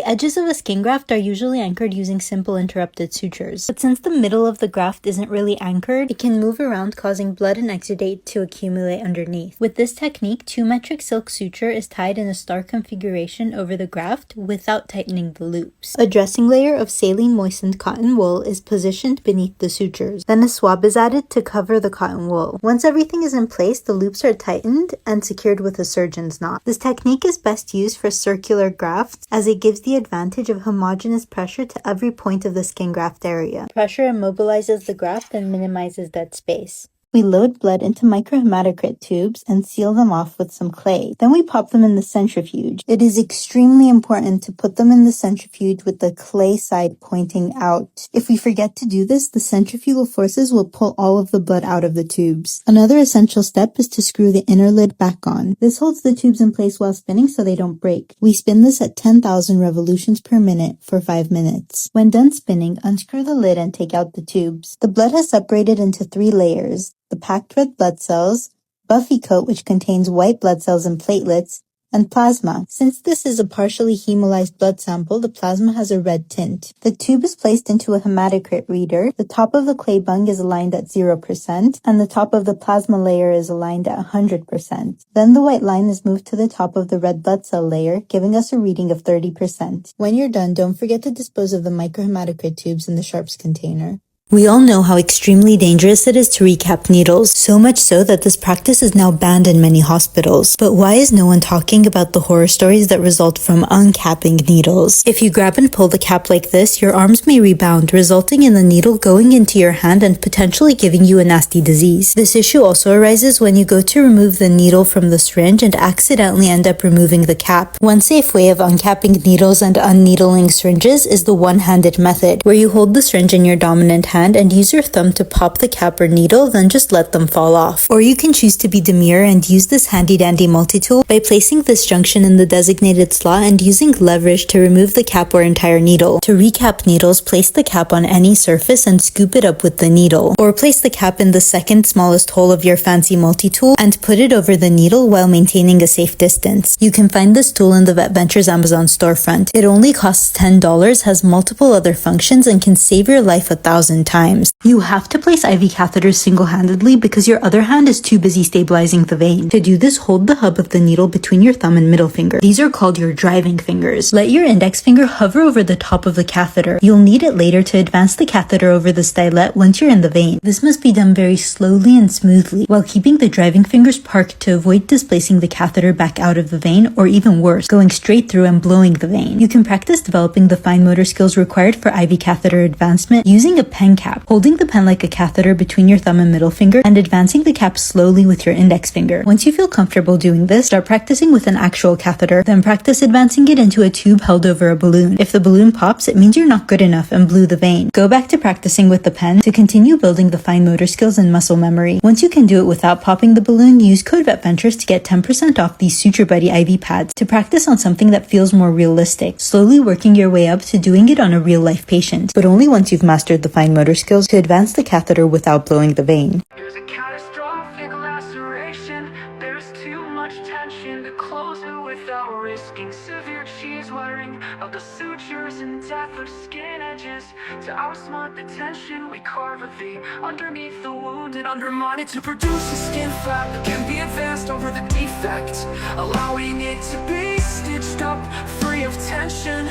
edges of a skin graft are usually anchored using simple interrupted sutures, but since the middle of the graft isn't really anchored, it can move around causing blood and exudate to accumulate underneath. With this technique, 2 metric silk suture is tied in a star configuration over the graft without tightening the loops. A dressing layer of saline moistened cotton wool is positioned beneath the sutures. Then a swab is added to cover the cotton wool. Once everything is in place, the loops are tightened and secured with a surgeon's knot. This technique is best used for circular grafts as it gives the advantage of homogeneous pressure to every point of the skin graft area. Pressure immobilizes the graft and minimizes dead space. We load blood into microhematocrit tubes and seal them off with some clay. Then we pop them in the centrifuge. It is extremely important to put them in the centrifuge with the clay side pointing out. If we forget to do this, the centrifugal forces will pull all of the blood out of the tubes. Another essential step is to screw the inner lid back on. This holds the tubes in place while spinning so they don't break. We spin this at 10,000 revolutions per minute for 5 minutes. When done spinning, unscrew the lid and take out the tubes. The blood has separated into 3 layers. The packed red blood cells, buffy coat which contains white blood cells and platelets, and plasma. Since this is a partially hemolyzed blood sample, the plasma has a red tint. The tube is placed into a hematocrit reader. The top of the clay bung is aligned at 0%, and the top of the plasma layer is aligned at 100%. Then the white line is moved to the top of the red blood cell layer, giving us a reading of 30%. When you're done, don't forget to dispose of the microhematocrit tubes in the sharps container. We all know how extremely dangerous it is to recap needles, so much so that this practice is now banned in many hospitals. But why is no one talking about the horror stories that result from uncapping needles? If you grab and pull the cap like this, your arms may rebound, resulting in the needle going into your hand and potentially giving you a nasty disease. This issue also arises when you go to remove the needle from the syringe and accidentally end up removing the cap. One safe way of uncapping needles and unneedling syringes is the one-handed method, where you hold the syringe in your dominant hand and use your thumb to pop the cap or needle, then just let them fall off. Or you can choose to be demure and use this handy-dandy multi-tool by placing this junction in the designated slot and using leverage to remove the cap or entire needle. To recap needles, place the cap on any surface and scoop it up with the needle. Or place the cap in the second smallest hole of your fancy multi-tool and put it over the needle while maintaining a safe distance. You can find this tool in the Vet Ventures Amazon storefront. It only costs $10, has multiple other functions, and can save your life 1,000 times. You have to place IV catheters single-handedly because your other hand is too busy stabilizing the vein. To do this, hold the hub of the needle between your thumb and middle finger. These are called your driving fingers. Let your index finger hover over the top of the catheter. You'll need it later to advance the catheter over the stylet once you're in the vein. This must be done very slowly and smoothly, while keeping the driving fingers parked to avoid displacing the catheter back out of the vein, or even worse, going straight through and blowing the vein. You can practice developing the fine motor skills required for IV catheter advancement using a pen cap, holding the pen like a catheter between your thumb and middle finger, and advancing the cap slowly with your index finger. Once you feel comfortable doing this, start practicing with an actual catheter, then practice advancing it into a tube held over a balloon. If the balloon pops, it means you're not good enough and blew the vein. Go back to practicing with the pen to continue building the fine motor skills and muscle memory. Once you can do it without popping the balloon, use code VETVentures to get 10% off these Suture Buddy IV pads to practice on something that feels more realistic, slowly working your way up to doing it on a real-life patient, but only once you've mastered the fine motor skills to advance the catheter without blowing the vein. There's a catastrophic laceration. There's too much tension to close it without risking severe cheese wiring of the sutures and death of skin edges. To our smart detention, we carve a V underneath the wound and undermine it to produce a skin flap that can be advanced over the defect, allowing it to be stitched up free of tension.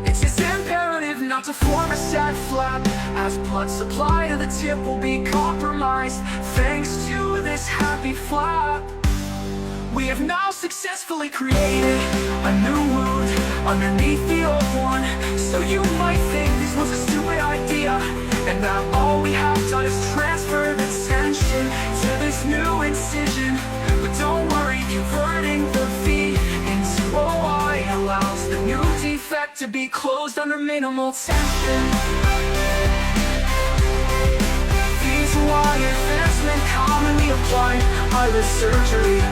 It's just imperative not to form a sad flap, as blood supply to the tip will be compromised. Thanks to this happy flap, we have now successfully created a new wound underneath the old one. So you might think this was a stupid idea, and now all we have done is transfer the tension to this new incision. But don't worry, converting the V into a Y allows the new defect to be closed under minimal tension. These Y advancement commonly applied eyelid surgery.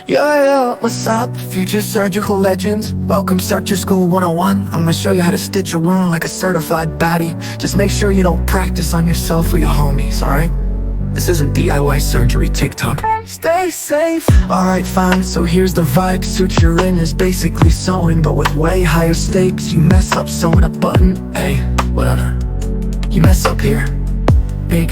Yo, what's up, future surgical legends? Welcome Surgery School 101. I'm gonna show you how to stitch a wound like a certified baddie. Just make sure you don't practice on yourself or your homies, alright? This isn't DIY surgery TikTok. Stay safe. Alright, fine, so here's the vibe. Suturing is basically sewing, but with way higher stakes. You mess up sewing a button, hey, whatever. You mess up here, big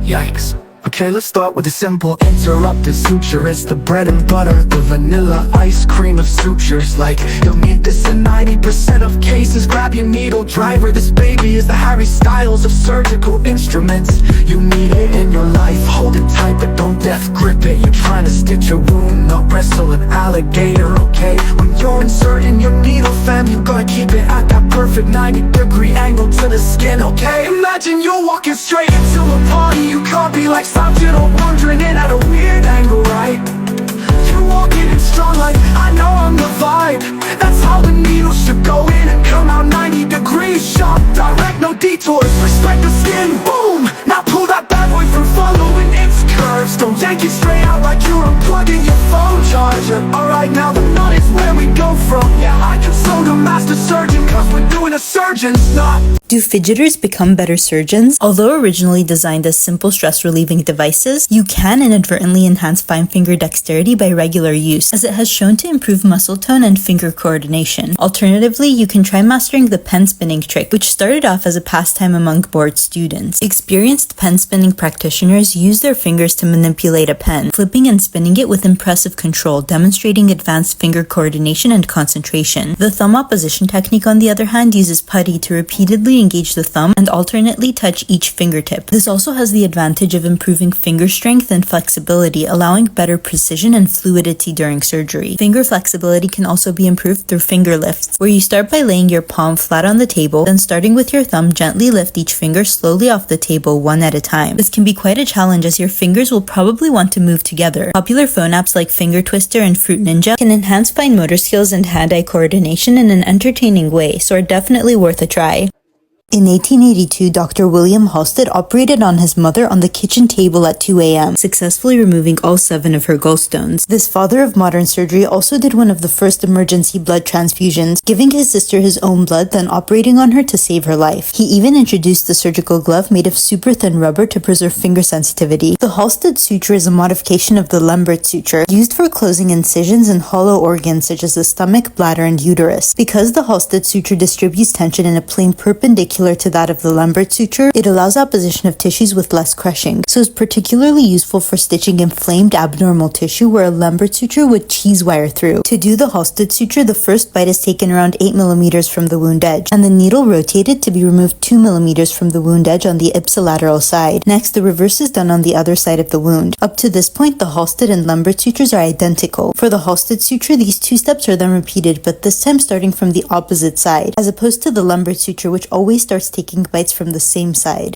yikes. Okay, let's start with a simple interrupted suture. It's the bread and butter, the vanilla ice cream of sutures. Like, you'll need this in 90% of cases. Grab your needle driver, this baby is the Harry Styles of surgical instruments. You need it in your life, hold it tight but don't death grip it. You're trying to stitch a wound, not wrestle an alligator, okay? When you're inserting your needle, fam, you gotta keep it at that perfect 90-degree angle to the skin, okay? Imagine you're walking straight into a party. You can't be like slouching or wandering in at a weird angle, right? You're walking in strong like, I know I'm the vibe. That's how the needle should go in and come out 90 degrees sharp, direct, no detours. Respect the skin, boom! Now pull that bad boy from following its curves. Don't yank it straight out like you're unplugging your phone charger. Alright, now the knot is where we go from. Yeah, I consult a master surgeon, cause we're doing a surgeon's knot. Do fidgeters become better surgeons? Although originally designed as simple stress-relieving devices, you can inadvertently enhance fine finger dexterity by regular use, as it has shown to improve muscle tone and finger coordination. Alternatively, you can try mastering the pen spinning trick, which started off as a pastime among bored students. Experienced pen spinning practitioners use their fingers to manipulate a pen, flipping and spinning it with impressive control, demonstrating advanced finger coordination and concentration. The thumb opposition technique, on the other hand, uses putty to repeatedly engage the thumb and alternately touch each fingertip. This also has the advantage of improving finger strength and flexibility, allowing better precision and fluidity during surgery. Finger flexibility can also be improved through finger lifts, where you start by laying your palm flat on the table, then starting with your thumb, gently lift each finger slowly off the table one at a time. This can be quite a challenge, as your fingers will probably want to move together. Popular phone apps like Finger Twister and Fruit Ninja can enhance fine motor skills and hand-eye coordination in an entertaining way, so are definitely worth a try. In 1882, Dr. William Halsted operated on his mother on the kitchen table at 2 a.m., successfully removing all 7 of her gallstones. This father of modern surgery also did one of the first emergency blood transfusions, giving his sister his own blood, then operating on her to save her life. He even introduced the surgical glove made of super thin rubber to preserve finger sensitivity. The Halsted suture is a modification of the Lambert suture, used for closing incisions in hollow organs such as the stomach, bladder, and uterus. Because the Halsted suture distributes tension in a plane perpendicular to that of the Lambert suture, it allows opposition of tissues with less crushing, so is particularly useful for stitching inflamed abnormal tissue where a Lambert suture would cheese wire through. To do the Halsted suture, the first bite is taken around 8 mm from the wound edge, and the needle rotated to be removed 2 mm from the wound edge on the ipsilateral side. Next, the reverse is done on the other side of the wound. Up to this point, the Halsted and Lambert sutures are identical. For the Halsted suture, these 2 steps are then repeated, but this time starting from the opposite side, as opposed to the Lambert suture, which always starts taking bites from the same side.